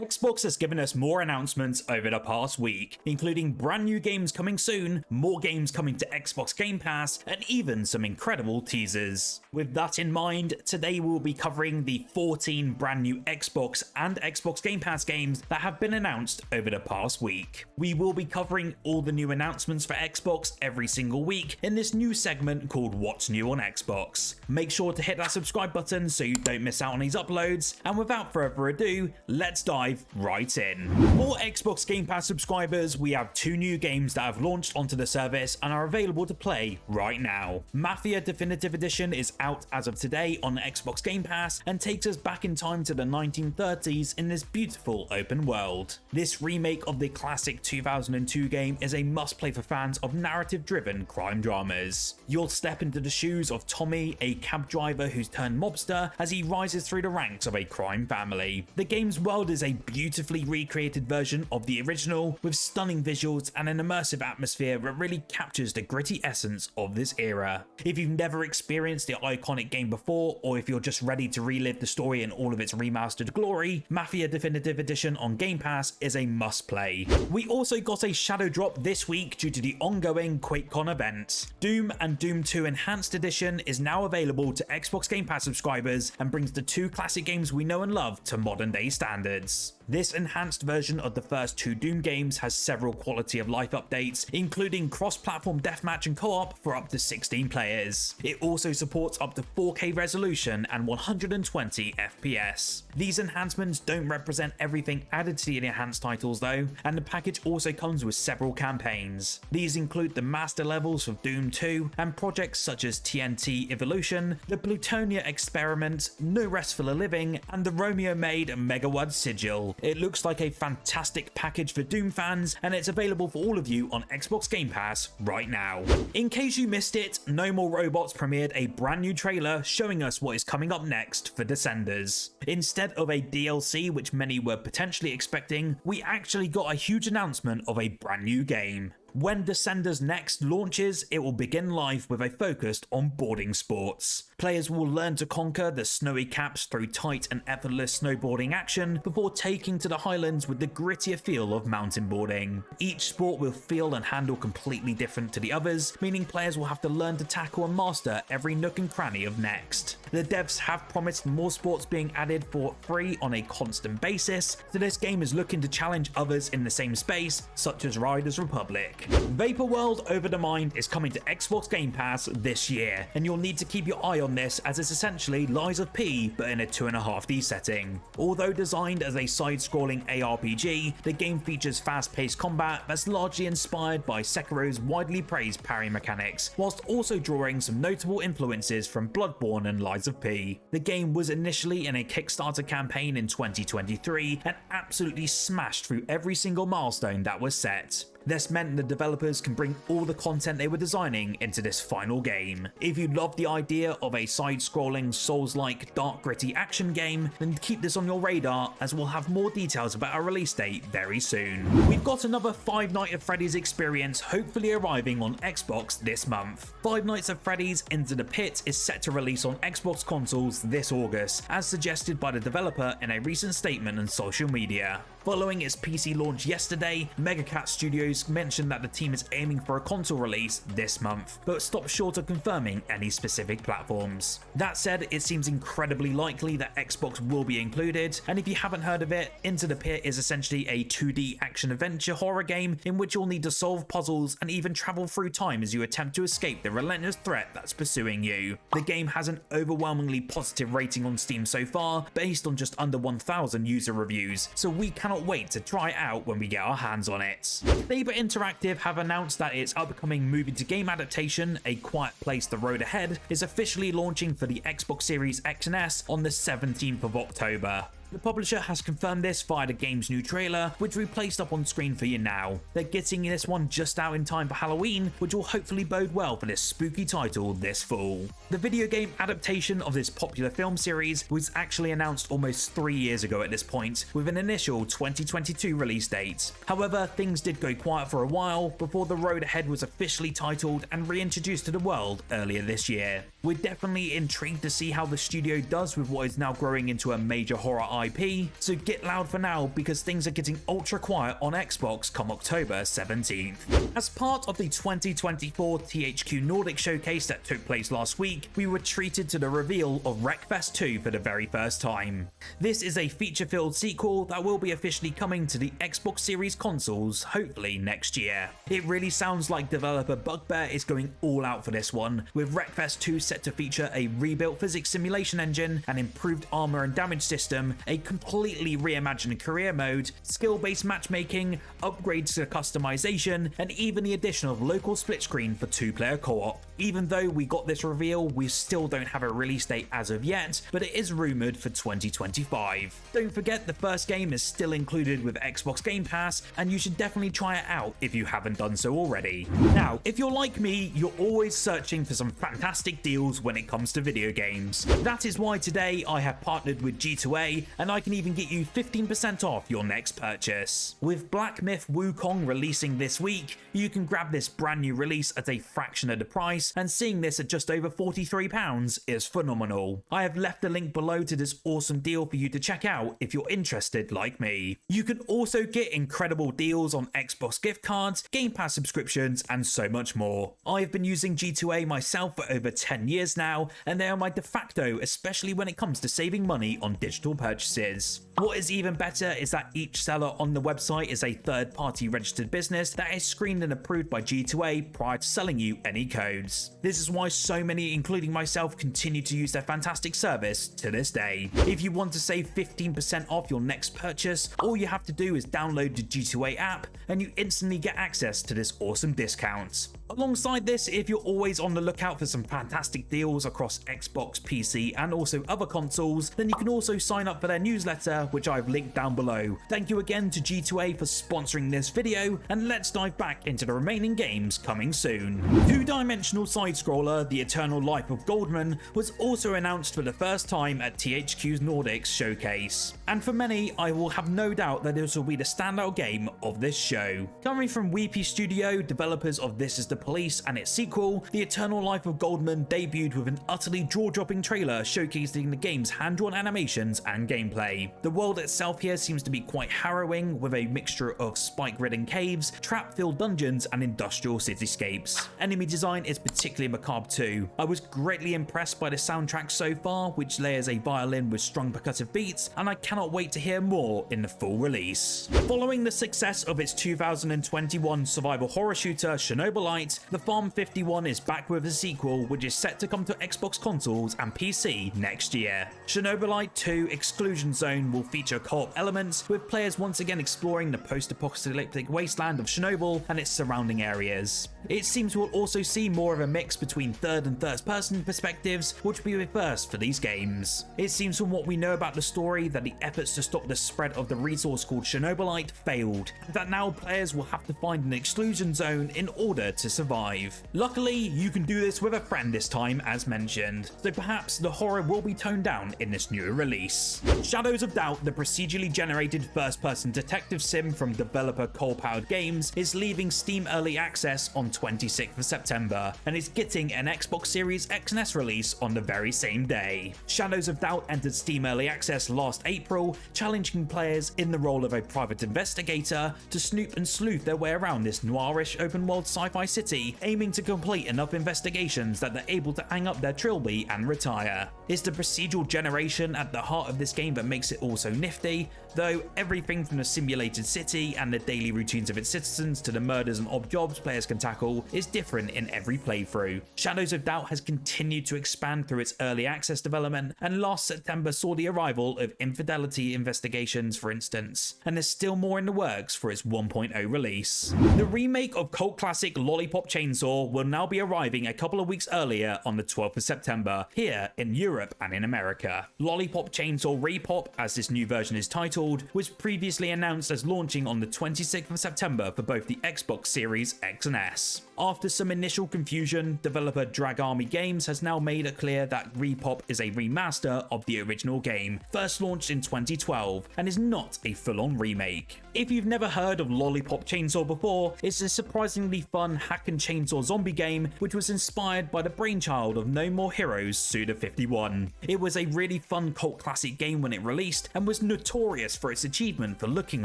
Xbox has given us more announcements over the past week, including brand new games coming soon, more games coming to Xbox Game Pass, and even some incredible teasers. With that in mind, today we'll be covering the 14 brand new Xbox and Xbox Game Pass games that have been announced over the past week. We will be covering all the new announcements for Xbox every single week in this new segment called What's New on Xbox. Make sure to hit that subscribe button so you don't miss out on these uploads, and without further ado, let's dive right in. For Xbox Game Pass subscribers, we have two new games that have launched onto the service and are available to play right now. Mafia Definitive Edition is out as of today on Xbox Game Pass and takes us back in time to the 1930s in this beautiful open world. This remake of the classic 2002 game is a must-play for fans of narrative-driven crime dramas. You'll step into the shoes of Tommy, a cab driver who's turned mobster, as he rises through the ranks of a crime family. The game's world is a beautifully recreated version of the original, with stunning visuals and an immersive atmosphere that really captures the gritty essence of this era. If you've never experienced the iconic game before, or if you're just ready to relive the story in all of its remastered glory, Mafia Definitive Edition on Game Pass is a must-play. We also got a shadow drop this week due to the ongoing QuakeCon event. Doom and Doom 2 Enhanced Edition is now available to Xbox Game Pass subscribers and brings the two classic games we know and love to modern-day standards. This enhanced version of the first two Doom games has several quality of life updates, including cross-platform deathmatch and co-op for up to 16 players. It also supports up to 4K resolution and 120 FPS. These enhancements don't represent everything added to the enhanced titles though, and the package also comes with several campaigns. These include the master levels of Doom 2 and projects such as TNT Evolution, the Plutonia Experiment, No Rest for the Living, and the Romeo-made Megawatt Sigil. It looks like a fantastic package for Doom fans, and it's available for all of you on Xbox Game Pass right now. In case you missed it, No More Robots premiered a brand new trailer showing us what is coming up next for Descenders. Instead of a DLC, which many were potentially expecting, we actually got a huge announcement of a brand new game. When Descenders Next launches, it will begin life with a focus on boarding sports. Players will learn to conquer the snowy caps through tight and effortless snowboarding action before taking to the highlands with the grittier feel of mountain boarding. Each sport will feel and handle completely different to the others, meaning players will have to learn to tackle and master every nook and cranny of Next. The devs have promised more sports being added for free on a constant basis, so this game is looking to challenge others in the same space, such as Riders Republic. Vaporworld Over the Mind is coming to Xbox Game Pass this year, and you'll need to keep your eye on this as it's essentially Lies of P but in a 2.5D setting. Although designed as a side-scrolling ARPG, the game features fast-paced combat that's largely inspired by Sekiro's widely praised parry mechanics, whilst also drawing some notable influences from Bloodborne and Lies of P. The game was initially in a Kickstarter campaign in 2023 and absolutely smashed through every single milestone that was set. This meant the developers can bring all the content they were designing into this final game. If you love the idea of a side-scrolling, Souls-like, dark gritty action game, then keep this on your radar as we'll have more details about our release date very soon. We've got another Five Nights at Freddy's experience hopefully arriving on Xbox this month. Five Nights at Freddy's Into the Pit is set to release on Xbox consoles this August, as suggested by the developer in a recent statement on social media. Following its PC launch yesterday, Megacat Studios mentioned that the team is aiming for a console release this month, but stopped short of confirming any specific platforms. That said, it seems incredibly likely that Xbox will be included, and if you haven't heard of it, Into the Pit is essentially a 2D action-adventure horror game in which you'll need to solve puzzles and even travel through time as you attempt to escape the relentless threat that's pursuing you. The game has an overwhelmingly positive rating on Steam so far, based on just under 1,000 user reviews, so we cannot wait to try it out when we get our hands on it. Saber Interactive have announced that its upcoming movie-to-game adaptation, A Quiet Place: The Road Ahead, is officially launching for the Xbox Series X and S on the 17th of October. The publisher has confirmed this via the game's new trailer, which we placed up on screen for you now. They're getting this one just out in time for Halloween, which will hopefully bode well for this spooky title this fall. The video game adaptation of this popular film series was actually announced almost 3 years ago at this point, with an initial 2022 release date. However, things did go quiet for a while before The Road Ahead was officially titled and reintroduced to the world earlier this year. We're definitely intrigued to see how the studio does with what is now growing into a major horror IP, so get loud for now because things are getting ultra quiet on Xbox come October 17th. As part of the 2024 THQ Nordic showcase that took place last week, we were treated to the reveal of Wreckfest 2 for the very first time. This is a feature-filled sequel that will be officially coming to the Xbox Series consoles hopefully next year. It really sounds like developer Bugbear is going all out for this one, with Wreckfest 2 set to feature a rebuilt physics simulation engine, an improved armor and damage system, a completely reimagined career mode, skill-based matchmaking, upgrades to customization, and even the addition of local split screen for 2-player co-op. Even though we got this reveal, we still don't have a release date as of yet, but it is rumored for 2025. Don't forget the first game is still included with Xbox Game Pass, and you should definitely try it out if you haven't done so already. Now, if you're like me, you're always searching for some fantastic deals when it comes to video games. That is why today I have partnered with G2A, and I can even get you 15% off your next purchase. With Black Myth Wukong releasing this week, you can grab this brand new release at a fraction of the price, and seeing this at just over £43 is phenomenal. I have left a link below to this awesome deal for you to check out if you're interested like me. You can also get incredible deals on Xbox gift cards, Game Pass subscriptions, and so much more. I've been using G2A myself for over 10 years now, and they are my de facto, especially when it comes to saving money on digital purchases. What is even better is that each seller on the website is a third-party registered business that is screened and approved by G2A prior to selling you any codes. This is why so many, including myself, continue to use their fantastic service to this day. If you want to save 15% off your next purchase, all you have to do is download the G2A app and you instantly get access to this awesome discount. Alongside this, if you're always on the lookout for some fantastic deals across Xbox, PC, and also other consoles, then you can also sign up for their newsletter, which I've linked down below. Thank you again to G2A for sponsoring this video, and let's dive back into the remaining games coming soon. Two-dimensional side-scroller The Eternal Life of Goldman was also announced for the first time at THQ's Nordics showcase. And for many, I will have no doubt that this will be the standout game of this show. Coming from Weepy Studio, developers of This Is the Police and its sequel, The Eternal Life of Goldman debuted with an utterly jaw-dropping trailer showcasing the game's hand-drawn animations and gameplay. The world itself here seems to be quite harrowing, with a mixture of spike-ridden caves, trap-filled dungeons, and industrial cityscapes. Enemy design is particularly macabre too. I was greatly impressed by the soundtrack so far, which layers a violin with strong percussive beats, and I cannot wait to hear more in the full release. Following the success of its 2021 survival horror shooter Chernobylite, The Farm 51 is back with a sequel which is set to come to Xbox consoles and PC next year. Chernobylite 2 Exclusion Zone will feature co-op elements, with players once again exploring the post-apocalyptic wasteland of Chernobyl and its surrounding areas. It seems we'll also see more of a mix between third and first-person perspectives, which will be a first for these games. It seems from what we know about the story that the efforts to stop the spread of the resource called Chernobylite failed, and that now players will have to find an exclusion zone in order to survive. Luckily, you can do this with a friend this time, as mentioned, so perhaps the horror will be toned down in this new release. Shadows of Doubt, the procedurally generated first-person detective sim from developer Coal-Powered Games, is leaving Steam Early Access on 26th of September, and is getting an Xbox Series X and S release on the very same day. Shadows of Doubt entered Steam Early Access last April, challenging players in the role of a private investigator to snoop and sleuth their way around this noirish open-world sci-fi city, aiming to complete enough investigations that they're able to hang up their trilby and retire. It's the procedural generation at the heart of this game that makes it all so nifty, though everything from the simulated city and the daily routines of its citizens to the murders and odd jobs players can tackle is different in every playthrough. Shadows of Doubt has continued to expand through its early access development, and last September saw the arrival of infidelity investigations, for instance, and there's still more in the works for its 1.0 release. The remake of cult classic Lollipop Chainsaw will now be arriving a couple of weeks earlier on the 12th of September, here in Europe and in America. Lollipop Chainsaw RePoP, as this new version is titled, was previously announced as launching on the 26th of September for both the Xbox Series X and S. After some initial confusion, developer Drag Army Games has now made it clear that RePoP is a remaster of the original game, first launched in 2012, and is not a full-on remake. If you've never heard of Lollipop Chainsaw before, it's a surprisingly fun hack and chainsaw zombie game which was inspired by the brainchild of No More Heroes Suda51. It was a really fun cult classic game when it released and was notorious for its achievement for looking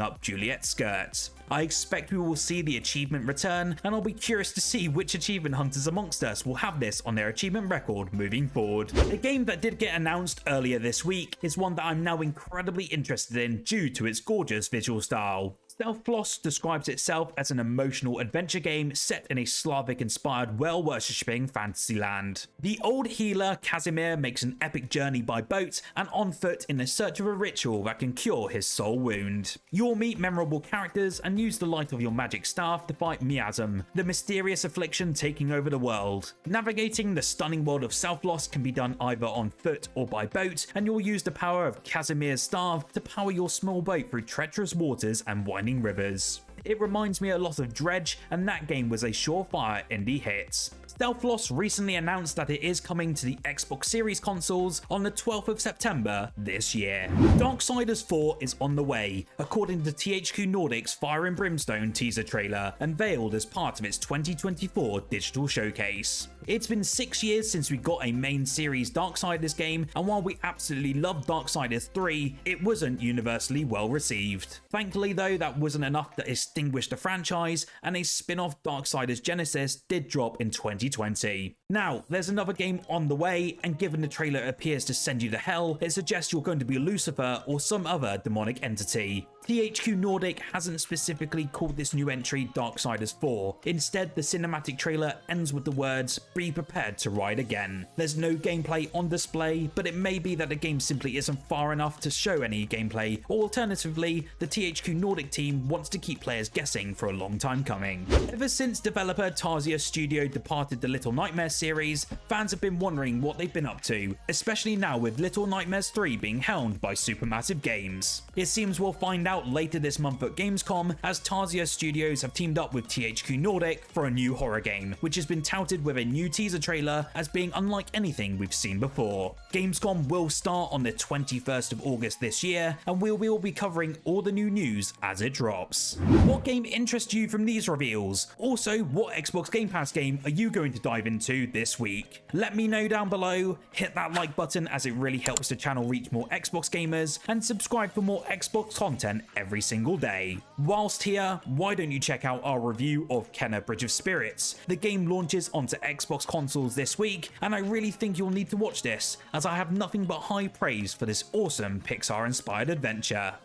up Juliet's skirts. I expect we will see the achievement return, and I'll be curious to see which achievement hunters amongst us will have this on their achievement record moving forward. A game that did get announced earlier this week is one that I'm now incredibly interested in due to its gorgeous visual style. Stealth describes itself as an emotional adventure game set in a Slavic-inspired whale-worshipping fantasy land. The old healer Casimir makes an epic journey by boat and on foot in the search of a ritual that can cure his soul wound. You'll meet memorable characters and use the light of your magic staff to fight Miasm, the mysterious affliction taking over the world. Navigating the stunning world of Stealth can be done either on foot or by boat, and you'll use the power of Casimir's staff to power your small boat through treacherous waters and winding rivers. It reminds me a lot of Dredge, and that game was a surefire indie hit. Stealth recently announced that it is coming to the Xbox Series consoles on the 12th of September this year. Darksiders 4 is on the way, according to THQ Nordic's Fire and Brimstone teaser trailer, unveiled as part of its 2024 digital showcase. It's been 6 years since we got a main series Darksiders game, and while we absolutely loved Darksiders 3, it wasn't universally well received. Thankfully though, that wasn't enough to extinguish the franchise, and a spin-off Darksiders Genesis did drop in 2020. Now, there's another game on the way, and given the trailer appears to send you to hell, it suggests you're going to be Lucifer or some other demonic entity. THQ Nordic hasn't specifically called this new entry Darksiders 4. Instead, the cinematic trailer ends with the words, "Be prepared to ride again." There's no gameplay on display, but it may be that the game simply isn't far enough to show any gameplay, or alternatively, the THQ Nordic team wants to keep players guessing for a long time coming. Ever since developer Tarsier Studio departed the Little Nightmares series, fans have been wondering what they've been up to, especially now with Little Nightmares 3 being helmed by Supermassive Games. It seems we'll find out later this month at Gamescom, as Tarsier Studios have teamed up with THQ Nordic for a new horror game, which has been touted with a new teaser trailer as being unlike anything we've seen before. Gamescom will start on the 21st of August this year, and we will be covering all the new news as it drops. What game interests you from these reveals? Also, what Xbox Game Pass game are you going to dive into this week? Let me know down below, hit that like button as it really helps the channel reach more Xbox gamers, and subscribe for more Xbox content every single day. Whilst here, why don't you check out our review of Kenna Bridge of Spirits? The game launches onto Xbox consoles this week, and I really think you'll need to watch this, as I have nothing but high praise for this awesome Pixar-inspired adventure.